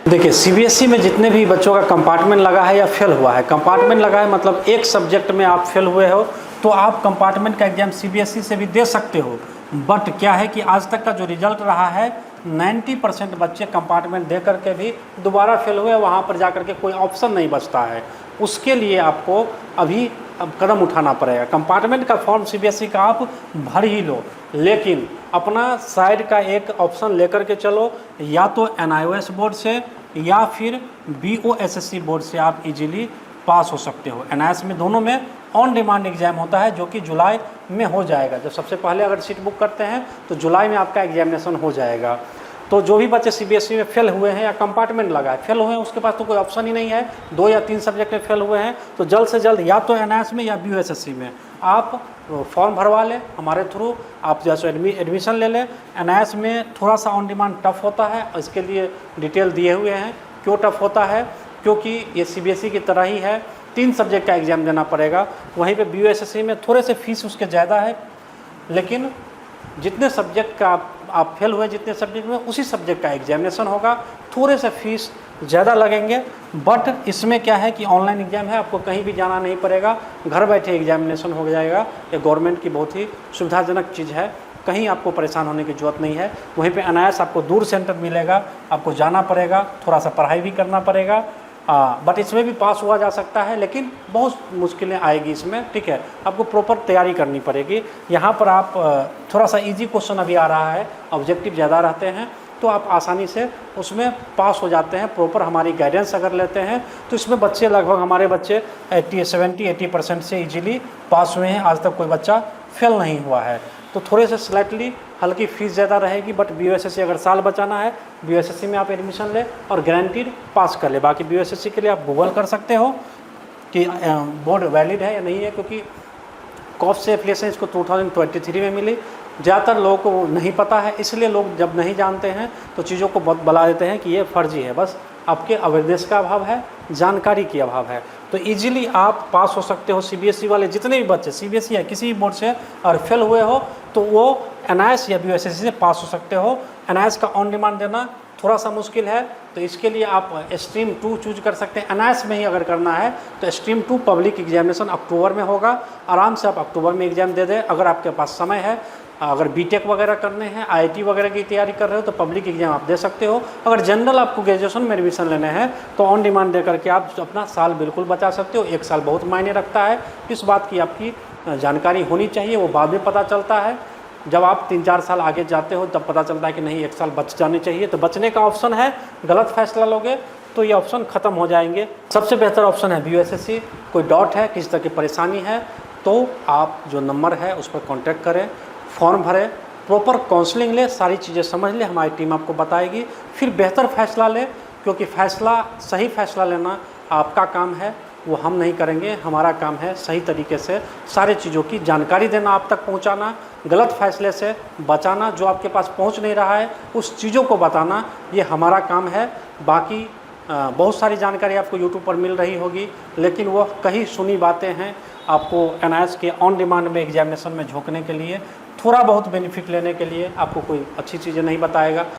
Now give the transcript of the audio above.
देखिए सीबीएसई में जितने भी बच्चों का कंपार्टमेंट लगा है या फेल हुआ है, कंपार्टमेंट लगा है मतलब एक सब्जेक्ट में आप फेल हुए हो तो आप कंपार्टमेंट का एग्जाम सीबीएसई से भी दे सकते हो। बट क्या है कि आज तक का जो रिजल्ट रहा है 90% बच्चे कंपार्टमेंट दे करके भी दोबारा फेल हुए, वहाँ पर जा करके कोई ऑप्शन नहीं बचता है। उसके लिए आपको अभी अब कदम उठाना पड़ेगा। कंपार्टमेंट का फॉर्म सीबीएसई का आप भर ही लो, लेकिन अपना साइड का एक ऑप्शन लेकर के चलो, या तो एनआईओएस बोर्ड से या फिर बीओएसएससी बोर्ड से आप इजीली पास हो सकते हो। एनआईएस में दोनों में ऑन डिमांड एग्जाम होता है जो कि जुलाई में हो जाएगा। जब सबसे पहले अगर सीट बुक करते हैं तो जुलाई में आपका एग्जामिनेशन हो जाएगा। तो जो भी बच्चे सीबीएसई में फेल हुए हैं या कंपार्टमेंट लगा है फेल हुए हैं, उसके पास तो कोई ऑप्शन ही नहीं है, 2 या 3 सब्जेक्ट में फेल हुए हैं, तो जल्द से जल्द या तो एनआईएस में या बीओएसएससी में आप फॉर्म भरवा लें हमारे थ्रू। आप जैसे एडमिशन ले लें। एनआईएस में थोड़ा सा ऑन डिमांड टफ होता है, इसके लिए डिटेल दिए हुए हैं। क्यों टफ होता है? क्योंकि ये सीबीएसई की तरह ही है, 3 सब्जेक्ट का एग्ज़ाम देना पड़ेगा। वहीं पे बीओएसएससी में थोड़े से फीस उसके ज़्यादा है, लेकिन जितने सब्जेक्ट का आप फेल हुए जितने सब्जेक्ट में उसी सब्जेक्ट का एग्जामिनेशन होगा। थोड़े से फीस ज़्यादा लगेंगे, बट इसमें क्या है कि ऑनलाइन एग्ज़ाम है, आपको कहीं भी जाना नहीं पड़ेगा, घर बैठे एग्जामिनेशन हो जाएगा। ये गवर्नमेंट की बहुत ही सुविधाजनक चीज़ है, कहीं आपको परेशान होने की ज़रूरत नहीं है। वहीं पे एनआईएस आपको दूर सेंटर मिलेगा, आपको जाना पड़ेगा, थोड़ा सा पढ़ाई भी करना पड़ेगा। बट इसमें भी पास हुआ जा सकता है, लेकिन बहुत मुश्किलें आएगी इसमें, ठीक है। आपको प्रॉपर तैयारी करनी पड़ेगी। यहाँ पर आप थोड़ा सा इजी क्वेश्चन अभी आ रहा है, ऑब्जेक्टिव ज़्यादा रहते हैं, तो आप आसानी से उसमें पास हो जाते हैं। प्रॉपर हमारी गाइडेंस अगर लेते हैं तो इसमें बच्चे लगभग हमारे बच्चे 70-80% से इजीली पास हुए हैं। आज तक कोई बच्चा फेल नहीं हुआ है। तो थोड़े से स्लाइटली हल्की फीस ज़्यादा रहेगी, बट बीओएसएससी अगर साल बचाना है बीओएसएससी में आप एडमिशन ले और गारंटीड पास कर ले। बाकी बीओएसएससी के लिए आप गूगल कर सकते हो कि बोर्ड वैलिड है या नहीं है, क्योंकि कॉस्ट से एफिलिएशन इसको 2023 में मिली। ज़्यादातर लोगों को नहीं पता है, इसलिए लोग जब नहीं जानते हैं तो चीज़ों को बहुत बला देते हैं कि ये फर्जी है। बस आपके अवेयरनेस का अभाव है, जानकारी की अभाव है। तो इजीली आप पास हो सकते हो। सीबीएसई वाले जितने भी बच्चे सीबीएसई या किसी भी बोर्ड से और फेल हुए हो तो वो एनआईएस या बीओएसएससी से पास हो सकते हो। एनआईएस का ऑन डिमांड देना थोड़ा सा मुश्किल है, तो इसके लिए आप स्ट्रीम 2 चूज कर सकते हैं। एनआईएस में ही अगर करना है तो स्ट्रीम 2 पब्लिक एग्जामिनेशन अक्टूबर में होगा। आराम से आप अक्टूबर में एग्ज़ाम दे दें अगर आपके पास समय है। अगर बीटेक वगैरह करने हैं, आईआईटी वगैरह की तैयारी कर रहे हो तो पब्लिक एग्जाम आप दे सकते हो। अगर जनरल आपको ग्रेजुएशन में एडमिशन लेने हैं तो ऑन डिमांड दे करके आप अपना साल बिल्कुल बचा सकते हो। 1 साल बहुत मायने रखता है, इस बात की आपकी जानकारी होनी चाहिए। वो बाद में पता चलता है, जब आप 3-4 साल आगे जाते हो तब पता चलता है कि नहीं 1 साल बच जाने चाहिए। तो बचने का ऑप्शन है, गलत फैसला लोगे तो ये ऑप्शन ख़त्म हो जाएंगे। सबसे बेहतर ऑप्शन है बीओएसएससी। कोई डाउट है, किसी तरह की परेशानी है तो आप जो नंबर है उस पर कॉन्टैक्ट करें, फॉर्म भरें, प्रॉपर काउंसलिंग लें, सारी चीज़ें समझ लें, हमारी टीम आपको बताएगी, फिर बेहतर फैसला लें। क्योंकि सही फैसला लेना आपका काम है, वो हम नहीं करेंगे। हमारा काम है सही तरीके से सारी चीज़ों की जानकारी देना, आप तक पहुंचाना, गलत फैसले से बचाना, जो आपके पास पहुंच नहीं रहा है उस चीज़ों को बताना, ये हमारा काम है। बाकी बहुत सारी जानकारी आपको यूट्यूब पर मिल रही होगी, लेकिन वो कहीं सुनी बातें हैं। आपको एनआईएस के ऑन डिमांड में एग्जामिनेशन में झोंकने के लिए, थोड़ा बहुत बेनिफिट लेने के लिए आपको कोई अच्छी चीज़ें नहीं बताएगा।